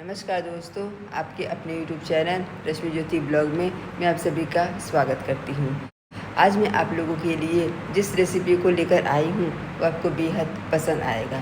नमस्कार दोस्तों, आपके अपने यूट्यूब चैनल रश्मि ज्योति ब्लॉग में मैं आप सभी का स्वागत करती हूँ। आज मैं आप लोगों के लिए जिस रेसिपी को लेकर आई हूँ वो आपको बेहद पसंद आएगा।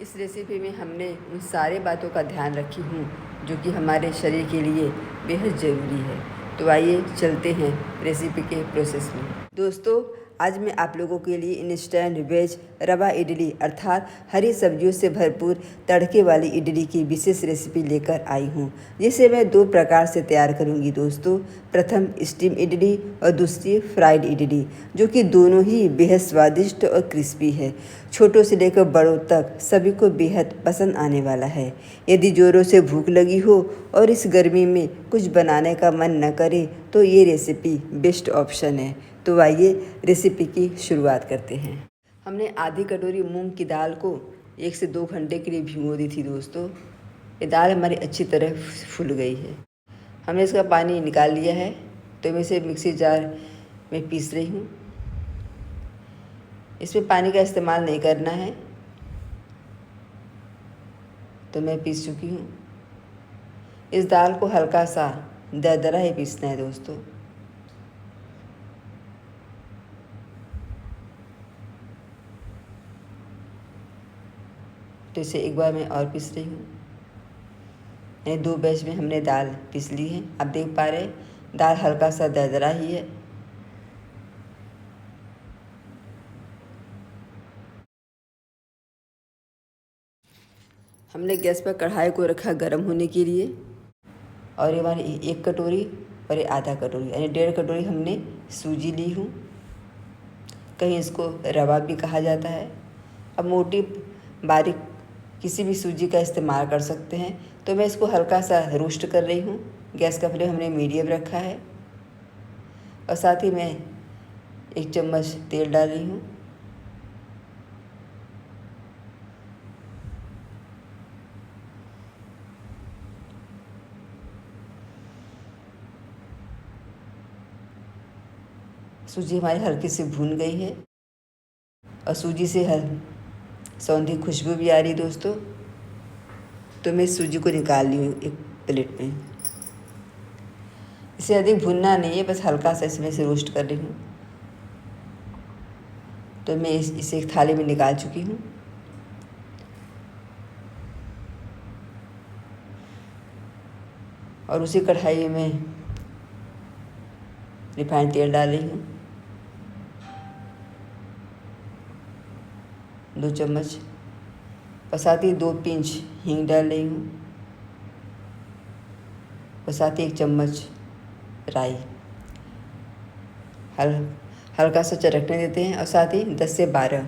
इस रेसिपी में हमने उन सारे बातों का ध्यान रखी हूँ जो कि हमारे शरीर के लिए बेहद ज़रूरी है। तो आइए चलते हैं रेसिपी के प्रोसेस में। दोस्तों, आज मैं आप लोगों के लिए इंस्टेंट वेज रवा इडली अर्थात हरी सब्जियों से भरपूर तड़के वाली इडली की विशेष रेसिपी लेकर आई हूँ, जिसे मैं दो प्रकार से तैयार करूँगी दोस्तों। प्रथम स्टीम इडली और दूसरी फ्राइड इडली, जो कि दोनों ही बेहद स्वादिष्ट और क्रिस्पी है। छोटों से लेकर बड़ों तक सभी को बेहद पसंद आने वाला है। यदि ज़ोरों से भूख लगी हो और इस गर्मी में कुछ बनाने का मन न करे तो ये रेसिपी बेस्ट ऑप्शन है। तो आइए रेसिपी की शुरुआत करते हैं। हमने आधी कटोरी मूंग की दाल को 1 से 2 घंटे के लिए भिगो दी थी दोस्तों। ये दाल हमारी अच्छी तरह फूल गई है। हमने इसका पानी निकाल लिया है, तो मैं इसे मिक्सी जार में पीस रही हूँ। इसमें पानी का इस्तेमाल नहीं करना है, तो मैं पीस चुकी हूँ। इस दाल को हल्का सा दरदरा ही पीसना है दोस्तों। तो इसे एक बार मैं और पीस रही हूँ। यानी 2 बैच में हमने दाल पीस ली है। आप देख पा रहे हैं दाल हल्का सा दरदरा ही है। हमने गैस पर कढ़ाई को रखा गर्म होने के लिए, और ये हमारी 1 कटोरी और ये आधा कटोरी यानी 1.5 कटोरी हमने सूजी ली हूँ। कहीं इसको रवा भी कहा जाता है। अब मोटी बारीक किसी भी सूजी का इस्तेमाल कर सकते हैं। तो मैं इसको हल्का सा रोस्ट कर रही हूँ। गैस का फ्लेम हमने मीडियम रखा है, और साथ ही मैं 1 चम्मच तेल डाल रही हूँ। सूजी हमारी हल्की सी भून गई है, और सूजी से सौंधी खुशबू भी आ रही है दोस्तों। तो मैं सूजी को निकाल ली हूँ एक प्लेट में। इसे अधिक भूनना नहीं है, बस हल्का सा इसमें से रोस्ट कर रही हूँ। तो मैं इसे एक थाली में निकाल चुकी हूँ। और उसी कढ़ाई में रिफाइंड तेल डाल रही हूँ, 2 चम्मच, और साथ ही 2 पिंच हींग डाल रही हूँ, और साथ ही 1 चम्मच राई। हल्का सा चटकने देते हैं, और साथ ही 10 से 12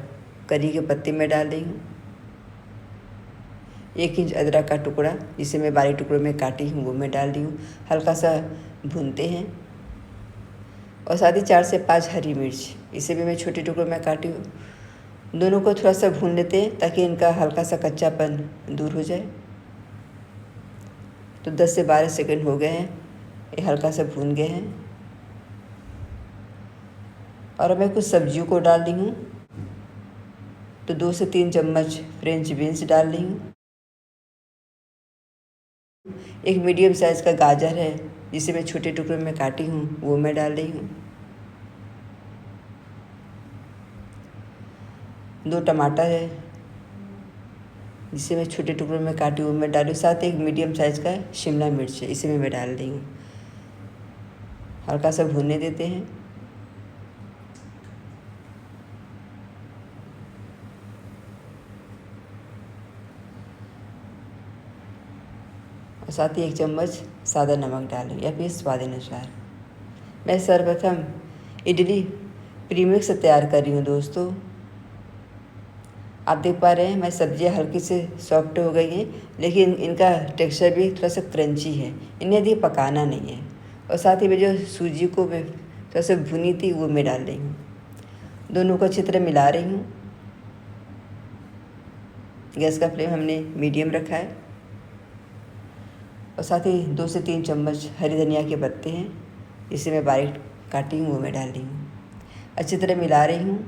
करी के पत्ते मैं डाल रही हूँ। 1 इंच अदरक का टुकड़ा जिसे मैं बारीक टुकड़ों में काटी हूँ वो मैं डाल रही हूँ। हल्का सा भूनते हैं, और साथ ही 4 से 5 हरी मिर्च, इसे भी मैं छोटे टुकड़ों में काटी हूँ। दोनों को थोड़ा सा भून लेते हैं ताकि इनका हल्का सा कच्चापन दूर हो जाए। तो 10 से 12 सेकंड हो गए हैं, ये हल्का सा भून गए हैं। और अब मैं कुछ सब्जियों को डाल रही हूँ। तो 2 से 3 चम्मच फ्रेंच बीन्स डाल रही हूँ। एक मीडियम साइज़ का गाजर है जिसे मैं छोटे टुकड़ों में काटी हूँ वो मैं डाल रही हूँ। 2 टमाटर है जिसे मैं छोटे टुकड़ों में काटी हूँ मैं डाल रही हूँ। साथ ही एक मीडियम साइज़ का शिमला मिर्च है, इसे मैं डाल रही हूँ। हल्का सा भूनने देते हैं। और साथ ही 1 चम्मच सादा नमक डाल या फिर स्वाद अनुसार। मैं सर्वप्रथम इडली प्रीमिक्स से तैयार कर रही हूँ दोस्तों। आप देख पा रहे हैं मैं सब्जियाँ हल्की से सॉफ्ट हो गई हैं, लेकिन इनका टेक्सचर भी थोड़ा सा क्रंची है। इन्हें अधिक पकाना नहीं है। और साथ ही मैं जो सूजी को मैं थोड़ा सा भुनी थी वो मैं डाल रही हूँ। दोनों को अच्छी तरह मिला रही हूँ। गैस का फ्लेम हमने मीडियम रखा है, और साथ ही 2 से 3 चम्मच हरी धनिया के पत्ते हैं जिसे मैं बारीक काटी हूँ वो मैं डाल रही हूँ। अच्छी तरह मिला रही हूँ।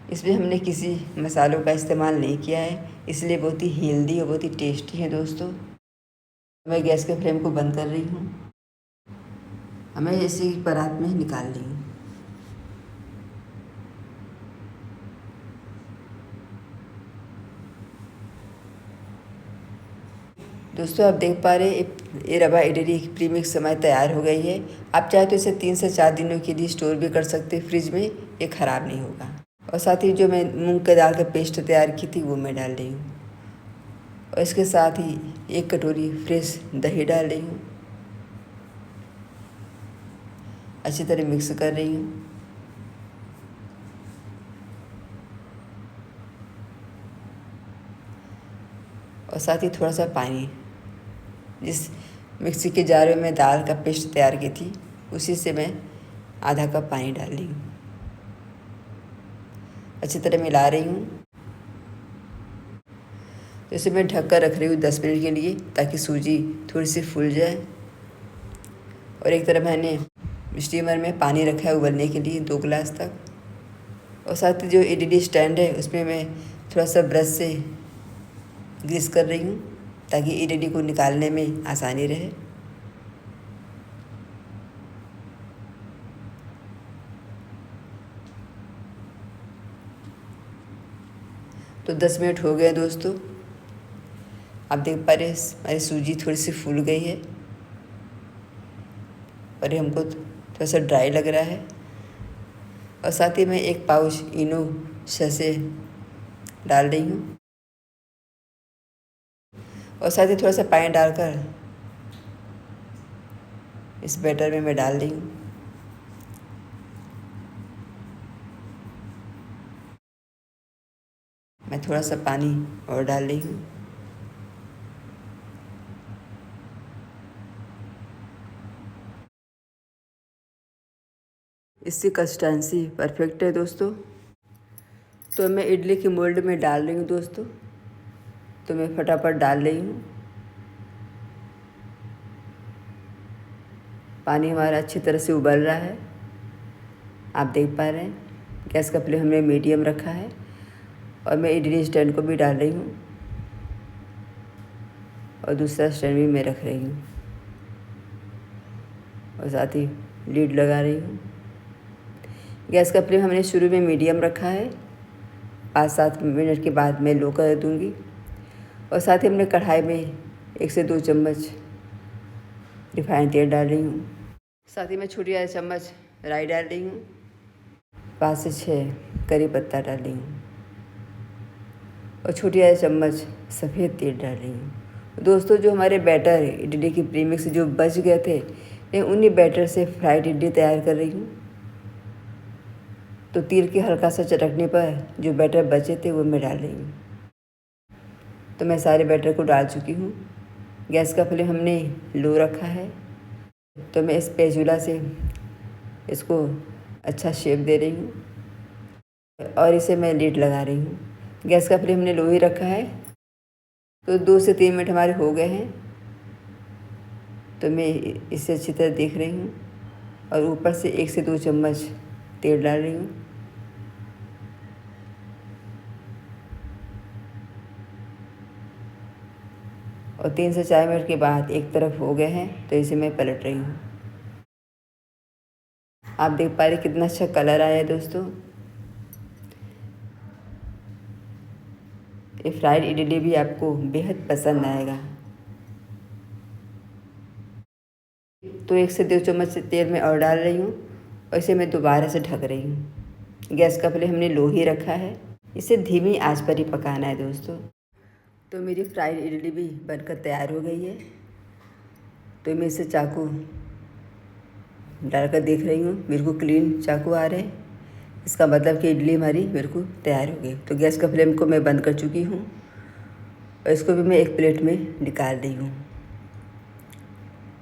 इसमें हमने किसी मसालों का इस्तेमाल नहीं किया है, इसलिए बहुत ही हेल्दी और बहुत ही टेस्टी है दोस्तों। मैं गैस के फ्लेम को बंद कर रही हूँ। हमें इसी परात में निकाल ली हूँ। दोस्तों आप देख पा रहे हैं ये रवा इडली की प्रीमिक्स हमारी तैयार हो गई है। आप चाहे तो इसे 3 से 4 दिनों के लिए स्टोर भी कर सकते हैं फ्रिज में, ये ख़राब नहीं होगा। और साथ ही जो मैं मूंग की दाल का पेस्ट तैयार की थी वो मैं डाल रही हूँ। और इसके साथ ही 1 कटोरी फ्रेश दही डाल रही हूँ। अच्छी तरह मिक्स कर रही हूँ। और साथ ही थोड़ा सा पानी, जिस मिक्सी के जार में मैं दाल का पेस्ट तैयार की थी उसी से मैं आधा कप पानी डाल रही हूँ। अच्छी तरह मिला रही हूँ। तो इसे मैं ढक कर रख रही हूँ 10 मिनट के लिए, ताकि सूजी थोड़ी सी फूल जाए। और एक तरफ मैंने स्टीमर में पानी रखा है उबलने के लिए 2 गिलास तक। और साथ ही जो इडली स्टैंड है उसमें मैं थोड़ा सा ब्रश से ग्रीस कर रही हूँ, ताकि इडली को निकालने में आसानी रहे। तो 10 मिनट हो गए दोस्तों। आप देख पा रहे हैं हमारी सूजी थोड़ी सी फूल गई है और ये हमको थोड़ा सा ड्राई लग रहा है। और साथ ही मैं 1 पाउच इनो सैशे डाल रही हूँ। और साथ ही थोड़ा सा पानी डालकर इस बैटर में मैं डाल रही हूँ। मैं थोड़ा सा पानी और डाल रही हूँ। इसकी कंसिस्टेंसी परफेक्ट है दोस्तों। तो मैं इडली की मोल्ड में डाल रही हूँ दोस्तों। तो मैं फटाफट डाल रही हूँ। पानी हमारा अच्छी तरह से उबल रहा है, आप देख पा रहे हैं। गैस का फ्लेम हमने मीडियम रखा है। और मैं इडली स्टैंड को भी डाल रही हूँ और दूसरा स्टैंड भी मैं रख रही हूँ। और साथ ही लीड लगा रही हूँ। गैस का फ्लेम हमने शुरू में मीडियम रखा है। 5-7 मिनट के बाद मैं लो कर दूँगी। और साथ ही हमने कढ़ाई में 1 से 2 चम्मच रिफाइंड तेल डाल रही हूँ। साथ ही मैं छोटी आधी चम्मच राई डाल रही हूँ। 5 से 6 करी पत्ता डाल रही हूँ। और छोटी आधी चम्मच सफ़ेद तेल डाल रही हूँ। दोस्तों जो हमारे बैटर इडली की प्रीमिक्स जो बच गए थे, मैं उन्हीं बैटर से फ्राइड इडली तैयार कर रही हूँ। तो तेल के हल्का सा चटकने पर जो बैटर बचे थे वो मैं डाल रही हूँ। तो मैं सारे बैटर को डाल चुकी हूँ। गैस का फ्लेम हमने लो रखा है। तो मैं इस स्पैचुला से इसको अच्छा शेप दे रही हूँ और इसे मैं लीड लगा रही हूँ। गैस का फ्लेम हमने लो ही रखा है। तो 2 से 3 मिनट हमारे हो गए हैं। तो मैं इसे अच्छी तरह देख रही हूँ और ऊपर से 1 से 2 चम्मच तेल डाल रही हूँ। और 3 से 4 मिनट के बाद एक तरफ हो गए हैं, तो इसे मैं पलट रही हूँ। आप देख पा रहे कितना अच्छा कलर आया है दोस्तों। ये फ्राइड इडली भी आपको बेहद पसंद आएगा। तो 1 से 2 चम्मच तेल में और डाल रही हूँ और इसे मैं दोबारा से ढक रही हूँ। गैस का फ्लेम हमने लो ही रखा है। इसे धीमी आंच पर ही पकाना है दोस्तों। तो मेरी फ्राइड इडली भी बनकर तैयार हो गई है। तो मैं इसे चाकू डालकर देख रही हूँ, मेरे को क्लीन चाकू आ रहे हैं। इसका मतलब कि इडली हमारी मेरे को तैयार हो गई। तो गैस का फ्लेम को मैं बंद कर चुकी हूँ और इसको भी मैं एक प्लेट में निकाल रही हूँ।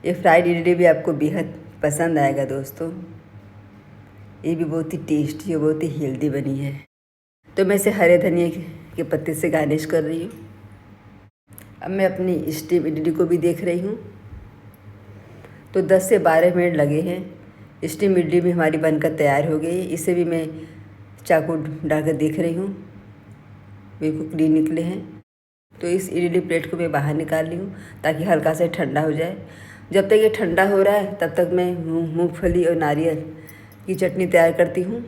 ये फ्राइड इडली भी आपको बेहद पसंद आएगा दोस्तों। ये भी बहुत ही टेस्टी और बहुत ही हेल्दी बनी है। तो मैं इसे हरे धनिया के पत्ते से गार्निश कर रही हूँ। अब मैं अपनी स्टीम इडली को भी देख रही हूँ। तो 10 से 12 मिनट लगे हैं। स्टीम इडली भी हमारी बनकर तैयार हो गई। इसे भी मैं चाकू डालकर देख रही हूँ, मेरे को क्लीन निकले हैं। तो इस इडली प्लेट को मैं बाहर निकाल ली हूँ ताकि हल्का से ठंडा हो जाए। जब तक ये ठंडा हो रहा है तब तक मैं मूंगफली और नारियल की चटनी तैयार करती हूँ।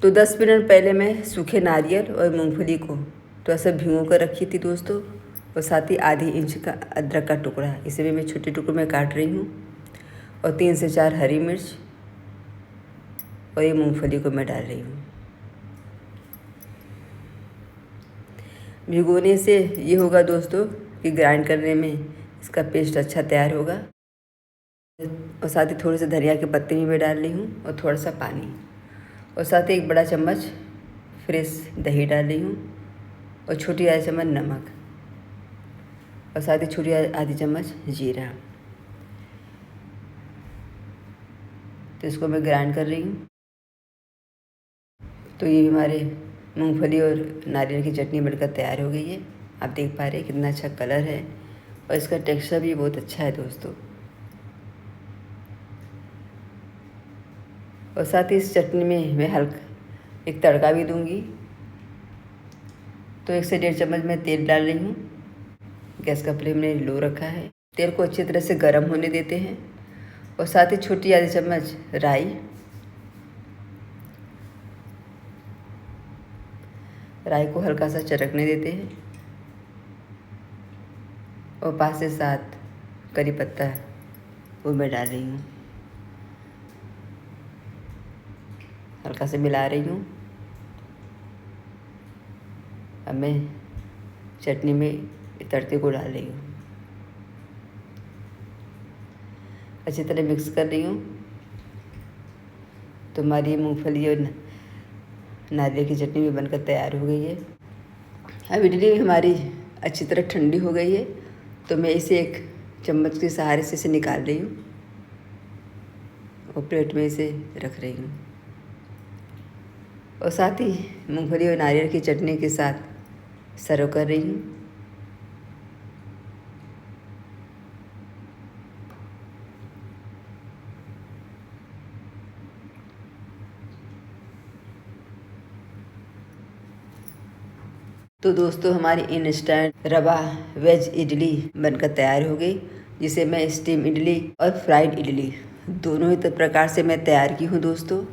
तो 10 मिनट पहले मैं सूखे नारियल और मूंगफली को थोड़ा सा भिगो कर रखी थी दोस्तों, और साथ ही आधी इंच का अदरक का टुकड़ा, इसे भी मैं छोटे टुकड़ों में काट रही हूँ, और 3 से 4 हरी मिर्च, और ये मूंगफली को मैं डाल रही हूँ। भिगोने से ये होगा दोस्तों कि ग्राइंड करने में इसका पेस्ट अच्छा तैयार होगा। और साथ ही थोड़े से धनिया के पत्ते भी मैं डाल रही हूँ, और थोड़ा सा पानी, और साथ ही 1 बड़ा चम्मच फ्रेश दही डाल रही हूँ, और छोटी आधी चम्मच नमक, और साथ ही छोटी आधी चम्मच जीरा। तो इसको मैं ग्राइंड कर रही हूँ। तो ये हमारे मूंगफली और नारियल की चटनी बनकर तैयार हो गई है। आप देख पा रहे हैं कितना अच्छा कलर है, और इसका टेक्सचर भी बहुत अच्छा है दोस्तों। और साथ ही इस चटनी में मैं हल्का एक तड़का भी दूंगी। तो 1 से 1.5 चम्मच मैं तेल डाल रही हूँ। गैस का फ्लेम मैंने लो रखा है। तेल को अच्छी तरह से गर्म होने देते हैं, और साथ ही छोटी आधी चम्मच राई को हल्का सा चरकने देते हैं, और 5 से 7 करी पत्ता वो मैं डाल रही हूँ। हल्का से मिला रही हूँ। अब मैं चटनी में तड़के को डाल रही हूँ, अच्छी तरह मिक्स कर रही हूँ। तो हमारी मूंगफली और नारियल की चटनी भी बनकर तैयार हो गई है। अब इडली हमारी अच्छी तरह ठंडी हो गई है, तो मैं इसे एक चम्मच के सहारे से इसे निकाल रही हूँ, और प्लेट में इसे रख रही हूँ, और साथ ही मूंगफली और नारियल की चटनी के साथ सर्व कर रही हूँ। तो दोस्तों हमारी इंस्टेंट रवा वेज इडली बनकर तैयार हो गई, जिसे मैं स्टीम इडली और फ्राइड इडली दोनों ही प्रकार से मैं तैयार की हूँ दोस्तों,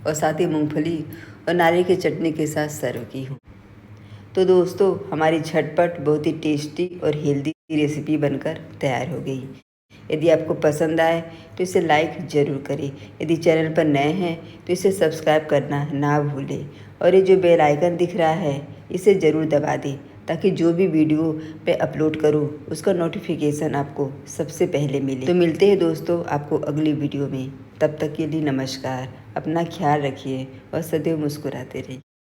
और साथ ही मूंगफली और नारियल की चटनी के साथ सर्व की हूँ। तो दोस्तों हमारी झटपट बहुत ही टेस्टी और हेल्दी रेसिपी बनकर तैयार हो गई। यदि आपको पसंद आए तो इसे लाइक ज़रूर करें। यदि चैनल पर नए हैं तो इसे सब्सक्राइब करना ना भूलें, और ये जो बेल आइकन दिख रहा है इसे ज़रूर दबा दें, ताकि जो भी वीडियो मैं अपलोड करूं उसका नोटिफिकेशन आपको सबसे पहले मिले। तो मिलते हैं दोस्तों आपको अगली वीडियो में। तब तक के लिए नमस्कार। अपना ख्याल रखिए और सदैव मुस्कुराते रहिए।